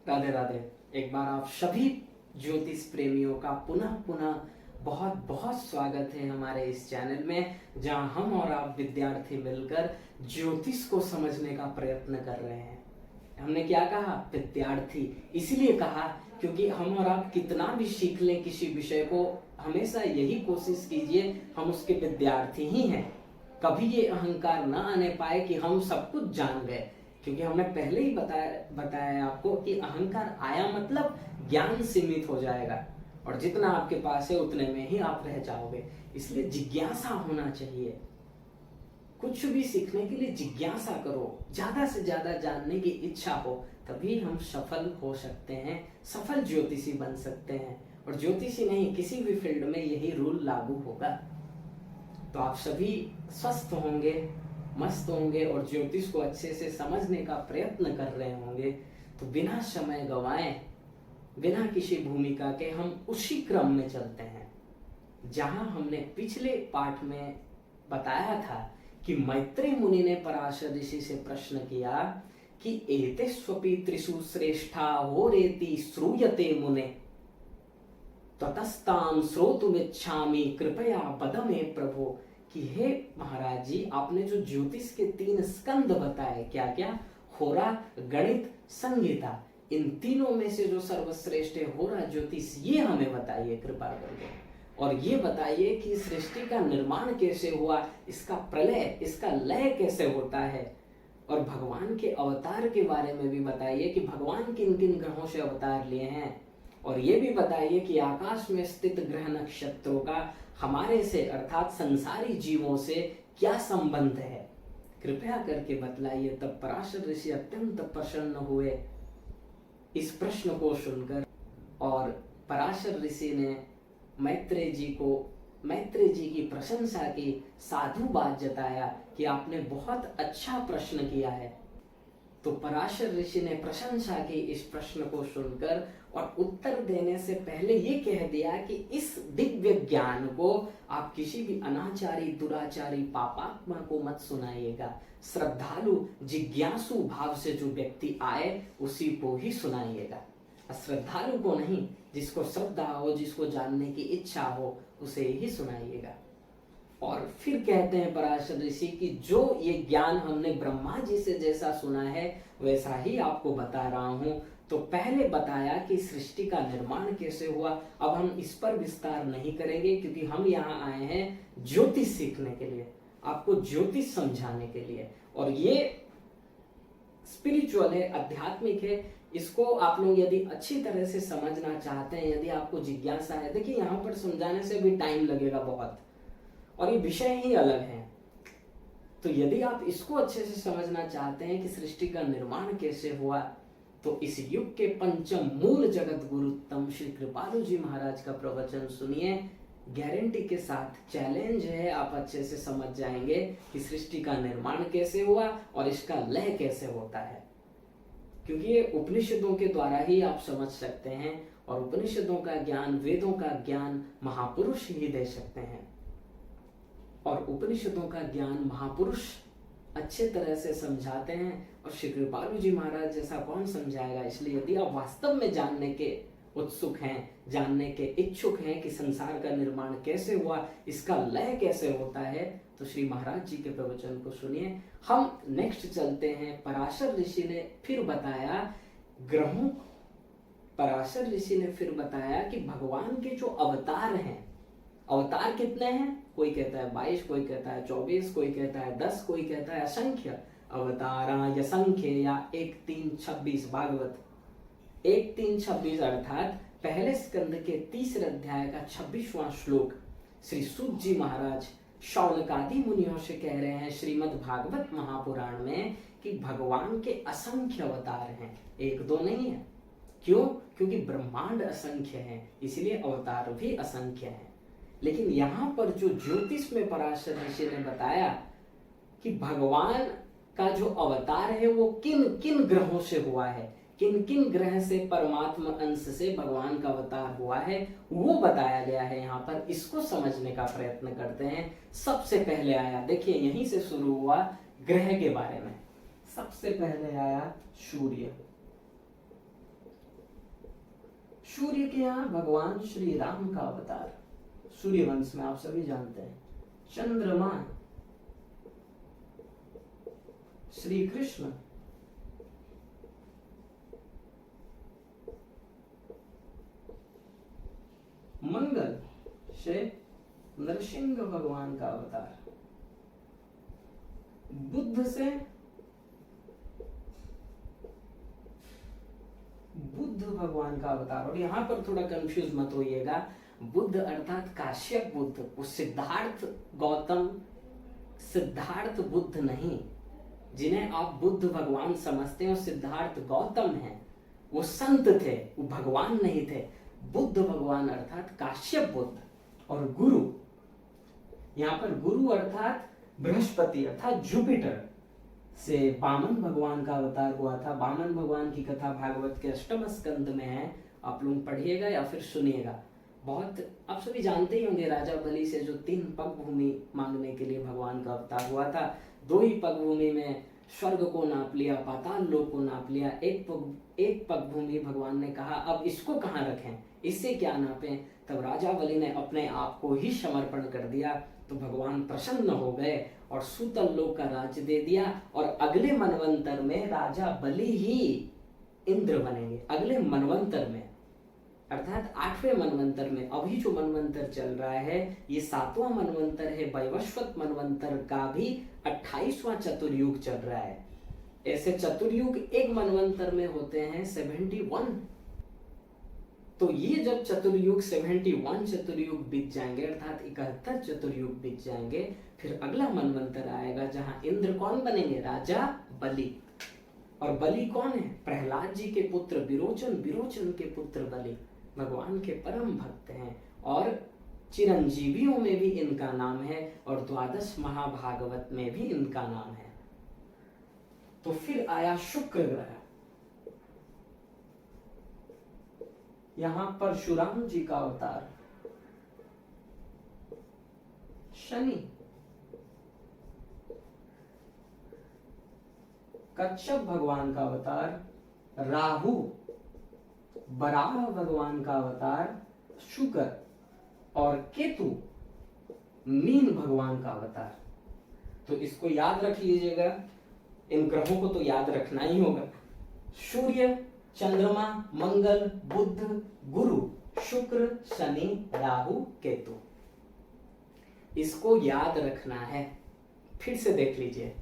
राधे राधे। एक बार आप सभी ज्योतिष प्रेमियों का पुनः पुनः बहुत बहुत स्वागत है हमारे इस चैनल में, जहां हम और आप विद्यार्थी मिलकर ज्योतिष को समझने का प्रयत्न कर रहे हैं। हमने क्या कहा? विद्यार्थी इसलिए कहा क्योंकि हम और आप कितना भी सीख लें किसी विषय को, हमेशा यही कोशिश कीजिए हम उसके विद्यार्थी ही हैं। कभी ये अहंकार ना आने पाए कि हम सब कुछ जान गए, क्योंकि हमने पहले ही बताया आपको कि अहंकार आया मतलब ज्ञान सीमित हो जाएगा और जितना आपके पास है उतने में ही आप रह जाओगे। इसलिए जिज्ञासा होना चाहिए। कुछ भी सीखने के लिए जिज्ञासा करो, ज्यादा से ज्यादा जानने की इच्छा हो, तभी हम सफल हो सकते हैं, सफल ज्योतिषी बन सकते हैं। और ज्योतिषी नहीं, किसी भी फील्ड में यही रूल लागू होगा। तो आप सभी स्वस्थ होंगे, मस्त होंगे और ज्योतिष को अच्छे से समझने का प्रयत्न कर रहे होंगे। तो बिना समय गंवाए, बिना किसी भूमिका के हम उसी क्रम में चलते हैं जहां हमने पिछले पाठ में बताया था कि मैत्री मुनि ने पराशर ऋषि से प्रश्न किया कि एते स्वपि त्रिषु श्रेष्ठा होरेति श्रूयते मुने ततस्ताम श्रोतुमिच्छामि कृपया पद में प्रभो। कि हे महाराज जी, आपने जो ज्योतिष के 3 स्कंद बताए, क्या क्या? होरा, गणित, संगीता, इन तीनों में से जो सर्वश्रेष्ठ है होरा ज्योतिष, ये हमें बताइए कृपा करके। और ये बताइए कि सृष्टि का निर्माण कैसे हुआ, इसका प्रलय, इसका लय कैसे होता है। और भगवान के अवतार के बारे में भी बताइए कि भगवान किन किन ग्रहों से अवतार लिए हैं। और ये भी बताइए कि आकाश में स्थित ग्रह नक्षत्रों का हमारे से अर्थात संसारी जीवों से क्या संबंध है, कृपया करके बतलाइए। तब पराशर ऋषि अत्यंत प्रसन्न हुए इस प्रश्न को सुनकर, और पराशर ऋषि ने मैत्रेय जी की प्रशंसा की, साधुवाद जताया कि आपने बहुत अच्छा प्रश्न किया है। तो पराशर ऋषि ने प्रशंसा की इस प्रश्न को सुनकर, और उत्तर देने से पहले ये कह दिया कि इस दिव्य ज्ञान को आप किसी भी अनाचारी, दुराचारी, पापात्मा को मत सुनाइएगा। श्रद्धालु, जिज्ञासु भाव से जो व्यक्ति आए उसी को ही सुनाइएगा। श्रद्धालु को नहीं, जिसको श्रद्धा हो, जिसको जानने की इच्छा हो, उसे ही सुनाइएगा। और फिर कहते हैं पराशर ऋषि कि जो ये ज्ञान हमने ब्रह्मा जी से जैसा सुना है वैसा ही आपको बता रहा हूं। तो पहले बताया कि सृष्टि का निर्माण कैसे हुआ। अब हम इस पर विस्तार नहीं करेंगे क्योंकि हम यहाँ आए हैं ज्योतिष सीखने के लिए, आपको ज्योतिष समझाने के लिए। और ये स्पिरिचुअल है, आध्यात्मिक है। इसको आप लोग यदि अच्छी तरह से समझना चाहते हैं, यदि आपको जिज्ञासा है, देखिए यहाँ पर समझाने से भी टाइम लगेगा बहुत, और ये विषय ही अलग है। तो यदि आप इसको अच्छे से समझना चाहते हैं कि सृष्टि का निर्माण कैसे हुआ, तो इस युग के पंचम मूल जगत गुरुत्तम श्री कृपालु जी महाराज का प्रवचन सुनिए। गारंटी के साथ चैलेंज है, आप अच्छे से समझ जाएंगे कि सृष्टि का निर्माण कैसे हुआ और इसका लय कैसे होता है। क्योंकि ये उपनिषदों के द्वारा ही आप समझ सकते हैं, और उपनिषदों का ज्ञान, वेदों का ज्ञान महापुरुष ही दे सकते हैं। और उपनिषदों का ज्ञान महापुरुष अच्छे तरह से समझाते हैं, और श्री कृपालु जी महाराज जैसा कौन समझाएगा। इसलिए यदि आप वास्तव में जानने के उत्सुक हैं, जानने के इच्छुक हैं कि संसार का निर्माण कैसे हुआ, इसका लय कैसे होता है, तो श्री महाराज जी के प्रवचन को सुनिए। हम नेक्स्ट चलते हैं। पराशर ऋषि ने फिर बताया ग्रहों, पराशर ऋषि ने फिर बताया कि भगवान के जो अवतार हैं, अवतार कितने हैं? कोई कहता है 22, कोई कहता है 24, कोई कहता है 10, कोई कहता है असंख्य। अवतारा या संख्य या 1, 3, 26 भागवत 1, 3, 26 अर्थात पहले स्कंद के 3 अध्याय का 26वां श्लोक श्री सूत जी महाराज शौनकादि मुनियों से कह रहे हैं श्रीमद् भागवत महापुराण में कि भगवान के असंख्य अवतार हैं, 1, 2 नहीं है। क्यों? क्योंकि ब्रह्मांड असंख्य है, इसलिए अवतार भी असंख्य है। लेकिन यहाँ पर जो ज्योतिष में पराशर ऋषि ने बताया कि भगवान का जो अवतार है वो किन किन ग्रहों से हुआ है, किन किन ग्रह से परमात्मा अंश से भगवान का अवतार हुआ है, वो बताया गया है यहाँ पर। इसको समझने का प्रयत्न करते हैं। सबसे पहले आया, देखिए यहीं से शुरू हुआ ग्रह के बारे में। सबसे पहले आया सूर्य। सूर्य के यहाँ भगवान श्री राम का अवतार, सूर्य वंश में आप सभी जानते हैं। चंद्रमा श्री कृष्ण, मंगल से नरसिंह भगवान का अवतार, बुद्ध से बुद्ध भगवान का अवतार। और यहां पर थोड़ा कंफ्यूज मत होइएगा, बुद्ध अर्थात काश्यप बुद्ध, वो सिद्धार्थ गौतम, सिद्धार्थ बुद्ध नहीं। जिन्हें आप बुद्ध भगवान समझते हो, सिद्धार्थ गौतम है, वो संत थे, वो भगवान नहीं थे। बुद्ध भगवान अर्थात काश्यप बुद्ध। और गुरु, यहाँ पर गुरु अर्थात बृहस्पति अर्थात जुपिटर से वामन भगवान का अवतार हुआ था। वामन भगवान की कथा भागवत के 8वें स्कंद में है, आप लोग पढ़िएगा या फिर सुनिएगा। बहुत आप सभी जानते ही होंगे, राजा बलि से जो 3 पग भूमि मांगने के लिए भगवान का अवतार हुआ था, 2 ही पग भूमि में स्वर्ग को नाप लिया, पाताल लोक को नाप लिया। एक पग भूमि भगवान ने कहा अब इसको कहाँ रखें, इससे क्या नापें। तब राजा बलि ने अपने आप को ही समर्पण कर दिया, तो भगवान प्रसन्न हो गए और सूतल लोक का राज्य दे दिया। और अगले मनवंतर में राजा बलि ही इंद्र बनेंगे, अगले मनवंतर में, अर्थात 8वें मनवंतर में। अभी जो मनवंतर चल रहा है ये 7वां मनवंतर है, वैवस्वत मनवंतर का भी 28वां चतुर्युग चल रहा है। ऐसे चतुर्युग एक मनवंतर में होते हैं 71। तो ये जब चतुर्युग 71 चतुर्युग बीत जाएंगे, अर्थात 71 चतुर्युग बीत जाएंगे, फिर अगला मनवंतर आएगा जहां इंद्र कौन बनेंगे, राजा बलि। और बलि कौन है, प्रहलाद जी के पुत्र विरोचन, विरोचन के पुत्र बलि भगवान के परम भक्त हैं। और चिरंजीवियों में भी इनका नाम है और 12 महाभागवत में भी इनका नाम है। तो फिर आया शुक्र ग्रह, यहां परशुराम जी का अवतार, शनि, कच्छप भगवान का अवतार, राहु, बराह भगवान का अवतार शुक्र, और केतु मीन भगवान का अवतार। तो इसको याद रख लीजिएगा, इन ग्रहों को तो याद रखना ही होगा। सूर्य, चंद्रमा, मंगल, बुध, गुरु, शुक्र, शनि, राहु, केतु, इसको याद रखना है। फिर से देख लीजिए,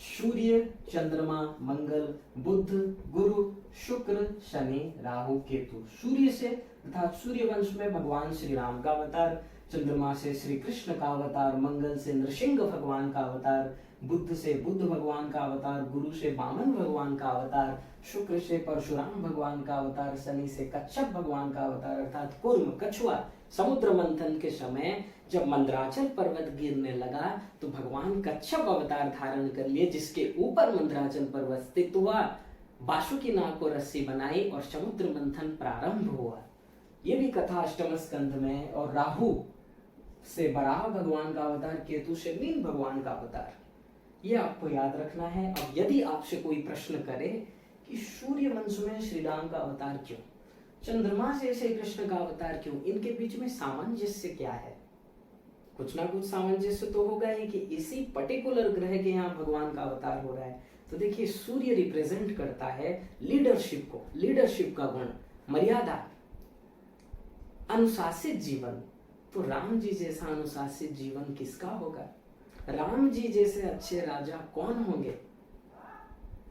सूर्य, चंद्रमा, मंगल, बुध, गुरु, शुक्र, शनि, राहु, केतु। सूर्य से अर्थात सूर्य वंश में भगवान श्री राम का अवतार, चंद्रमा से श्री कृष्ण का अवतार, मंगल से नृसिंह भगवान का अवतार, बुध से बुद्ध भगवान का अवतार, गुरु से वामन भगवान का अवतार, शुक्र से परशुराम भगवान का अवतार, शनि से कच्छप भगवान का अवतार अर्थात कूर्म, कछुआ। समुद्र मंथन के समय जब मंदराचल पर्वत गिरने लगा तो भगवान कच्छप अवतार धारण कर लिए, जिसके ऊपर मंदराचल पर्वत स्थित हुआ। वासुकी नाग को रस्सी बनाई और समुद्र मंथन प्रारंभ हुआ। ये भी कथा 8वें स्कंध में। और राहु से बराह भगवान का अवतार, केतु से मीन भगवान का अवतार, ये आपको याद रखना है। अब यदि आपसे कोई प्रश्न करे कि सूर्य वंश में श्री राम का अवतार क्यों, चंद्रमा से श्री कृष्ण का अवतार क्यों, इनके बीच में सामंजस्य क्या है, कुछ ना कुछ सामंजस्य तो होगा ही कि इसी पर्टिकुलर ग्रह के यहाँ भगवान का अवतार हो रहा है। तो देखिए, सूर्य रिप्रेजेंट करता है लीडरशिप को, लीडरशिप का गुण, मर्यादा, अनुशासित जीवन। तो राम जी जैसा अनुशासित जीवन किसका होगा, राम जी जैसे अच्छे राजा कौन होंगे।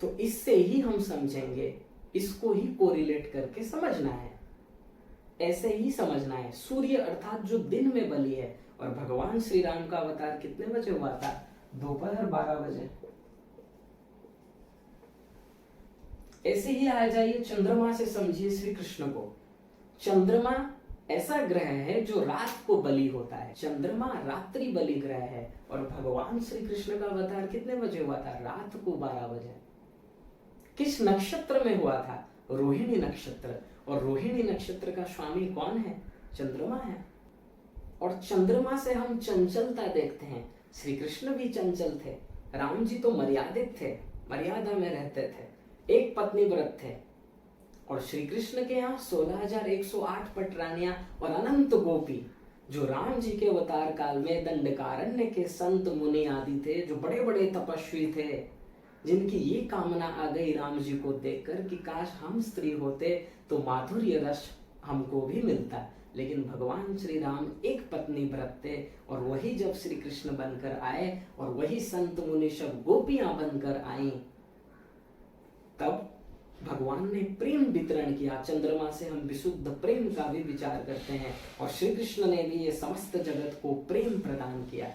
तो इससे ही हम समझेंगे, इसको ही कोरिलेट करके समझना है, ऐसे ही समझना है। सूर्य अर्थात जो दिन में बलि है, और भगवान श्री राम का अवतार कितने बजे हुआ था, दोपहर 12 बजे। ऐसे ही आ जाइए चंद्रमा से, समझिए श्री कृष्ण को। चंद्रमा ऐसा ग्रह है जो रात को बलि होता है, चंद्रमा रात्रि बलि ग्रह है। और भगवान श्री कृष्ण का अवतार कितने बजे हुआ था, रात को 12 बजे। किस नक्षत्र में हुआ था, रोहिणी नक्षत्र। और रोहिणी नक्षत्र का स्वामी कौन है, चंद्रमा है। और चंद्रमा से हम चंचलता देखते हैं। श्री कृष्ण भी चंचल थे, राम जी तो मर्यादित थे, मर्यादा में रहते थे, एक पत्नी व्रत थे। और श्री कृष्ण के यहाँ 16,108 पटरानियां और अनंत गोपी, जो राम जी के अवतार काल में दंडकारण्य के संत मुनि आदि थे, जो बड़े बड़े तपस्वी थे, जिनकी ये कामना आ गई राम जी को देखकर कि काश हम स्त्री होते तो माधुर्य रस हमको भी मिलता। लेकिन भगवान श्री राम एक पत्नी व्रत थे, और वही जब श्री कृष्ण बनकर आए और वही संत मुनि सब गोपियां बनकर आई, तब भगवान ने प्रेम वितरण किया। चंद्रमा से हम विशुद्ध प्रेम का भी विचार करते हैं, और श्री कृष्ण ने भी ये समस्त जगत को प्रेम प्रदान किया।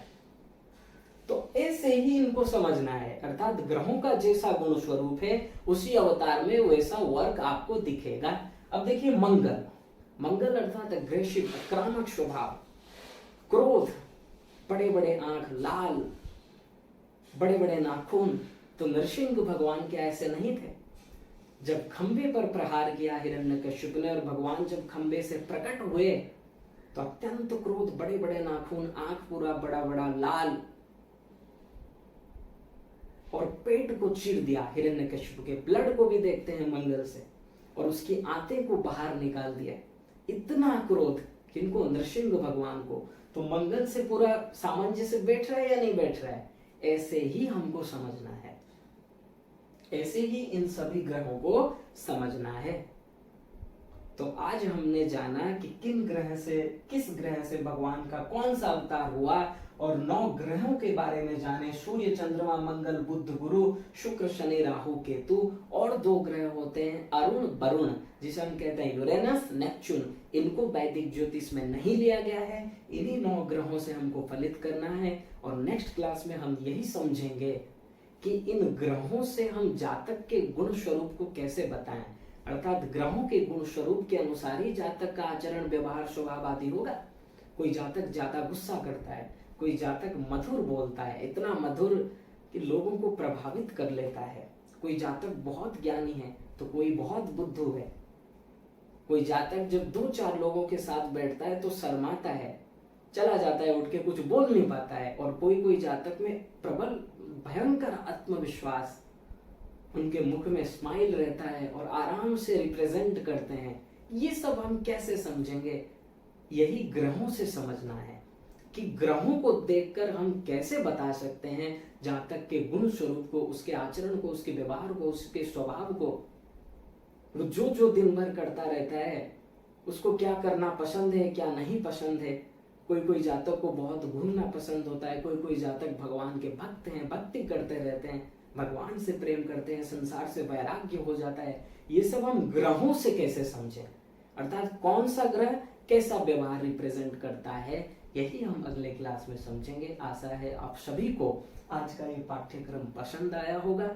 तो ऐसे ही इनको समझना है, अर्थात ग्रहों का जैसा गुण स्वरूप है उसी अवतार में वैसा वर्क आपको दिखेगा। अब देखिए मंगल, मंगल अर्थात अग्रेसिव, आक्रामक स्वभाव, क्रोध, बड़े बड़े आंख, लाल, बड़े बड़े नाखून। तो नरसिंह भगवान क्या ऐसे नहीं थे? जब खंबे पर प्रहार किया हिरण्यकश्यप ने, और भगवान जब खंबे से प्रकट हुए तो अत्यंत क्रोध, बड़े बड़े नाखून, आंख पूरा बड़ा बड़ा लाल, और पेट को चीर दिया हिरण्यकश्यप के। ब्लड को भी देखते हैं मंगल से, और उसकी आंतें को बाहर निकाल दिया। इतना क्रोध किनको? नरसिंह भगवान को। तो मंगल से पूरा सामंजस्य बैठ रहा है या नहीं बैठ रहा है? ऐसे ही हमको समझना है, ऐसे ही इन सभी ग्रहों को समझना है। तो आज हमने जाना कि किन ग्रह से, किस ग्रह से भगवान का कौन सा अवतार हुआ, और 9 ग्रहों के बारे में जाने। सूर्य, चंद्रमा, मंगल, बुध, गुरु, शुक्र, शनि, राहु, केतु, और 2 ग्रह होते हैं अरुण, वरुण, जिसे हम कहते हैं यूरेनस, नेपच्यून। इनको वैदिक ज्योतिष में नहीं लिया गया है। इन्हीं 9 ग्रहों से हमको फलित करना है, और नेक्स्ट क्लास में हम यही समझेंगे कि इन ग्रहों से हम जातक के गुण स्वरूप को कैसे बताएं, अर्थात ग्रहों के गुण स्वरूप के अनुसार ही जातक का आचरण, व्यवहार, स्वभाव आदि होगा। कोई जातक ज्यादा गुस्सा करता है, कोई जातक मधुर बोलता है, इतना मधुर कि लोगों को प्रभावित कर लेता है। कोई जातक बहुत ज्ञानी है तो कोई बहुत बुद्धू है। कोई जातक जब 2-4 लोगों के साथ बैठता है तो शर्माता है, चला जाता है, उठ के कुछ बोल नहीं पाता है। और कोई जातक में प्रबल भयंकर आत्मविश्वास, उनके मुख में स्माइल रहता है और आराम से रिप्रेजेंट करते हैं। ये सब हम कैसे समझेंगे? यही ग्रहों से समझना है कि ग्रहों को देखकर हम कैसे बता सकते हैं जातक के गुण स्वरूप को, उसके आचरण को, उसके व्यवहार को, उसके स्वभाव को। वो जो दिन भर करता रहता है, उसको क्या करना पसंद है, क्या नहीं पसंद है। कोई जातक को बहुत घूमना पसंद होता है, कोई जातक भगवान के भक्त हैं, भक्ति करते रहते हैं, भगवान से प्रेम करते हैं, संसार से वैराग्य हो जाता है। ये सब हम ग्रहों से कैसे समझें, अर्थात कौन सा ग्रह कैसा व्यवहार रिप्रेजेंट करता है, यही हम अगले क्लास में समझेंगे। आशा है आप सभी को आज का ये पाठ्यक्रम पसंद आया होगा।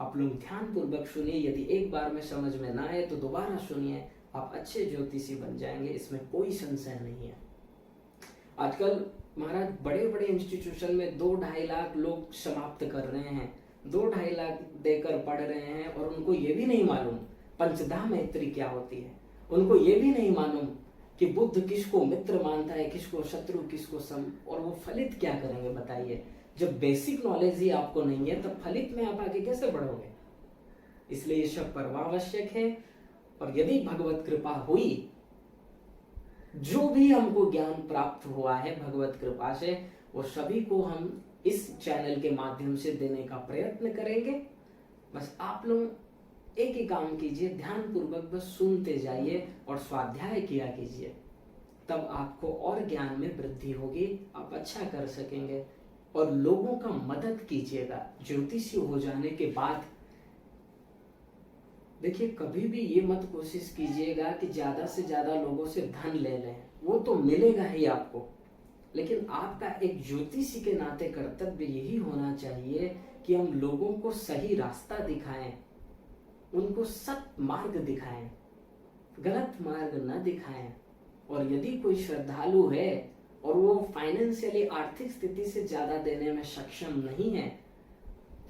आप लोग ध्यान पूर्वक सुनिए, यदि एक बार में समझ में ना आए तो दोबारा सुनिए, आप अच्छे ज्योतिषी बन जाएंगे, इसमें कोई संशय नहीं है। आजकल महाराज बड़े बड़े इंस्टीट्यूशन में 2-2.5 लाख लोग समाप्त कर रहे हैं, 2-2.5 लाख देकर पढ़ रहे हैं, और उनको ये भी नहीं मालूम पंचधा मैत्री क्या होती है। उनको ये भी नहीं मालूम कि बुद्ध किसको मित्र मानता है, किसको शत्रु, किसको सम, और वो फलित क्या करेंगे बताइए। जब बेसिक नॉलेज ही आपको नहीं है तब फलित में आप आगे कैसे बढ़ोगे? इसलिए ये सब परमावश्यक है। और यदि भगवत कृपा हुई, जो भी हमको ज्ञान प्राप्त हुआ है भगवत कृपा से, वो सभी को हम इस चैनल के माध्यम से देने का प्रयत्न करेंगे। बस आप लोग एक ही काम कीजिए, ध्यान पूर्वक बस सुनते जाइए और स्वाध्याय किया कीजिए, तब आपको और ज्ञान में वृद्धि होगी, आप अच्छा कर सकेंगे। और लोगों का मदद कीजिएगा ज्योतिषी हो जाने के बाद। देखिए, कभी भी ये मत कोशिश कीजिएगा कि ज्यादा से ज्यादा लोगों से धन ले लें, वो तो मिलेगा ही आपको, लेकिन आपका एक ज्योतिषी के नाते कर्तव्य यही होना चाहिए कि हम लोगों को सही रास्ता दिखाएं, उनको सत मार्ग दिखाएं, गलत मार्ग न दिखाएं। और यदि कोई श्रद्धालु है और वो फाइनेंशियली, आर्थिक स्थिति से ज्यादा देने में सक्षम नहीं है,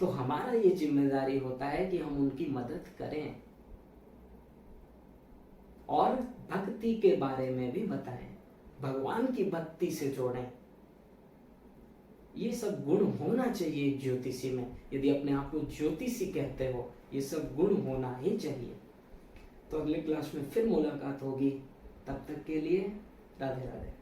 तो हमारा ये जिम्मेदारी होता है कि हम उनकी मदद करें और भक्ति के बारे में भी बताएं, भगवान की भक्ति से जोड़ें। ये सब गुण होना चाहिए एक ज्योतिषी में। यदि अपने आप को ज्योतिषी कहते हो, ये सब गुण होना ही चाहिए। तो अगले क्लास में फिर मुलाकात होगी, तब तक के लिए राधे राधे।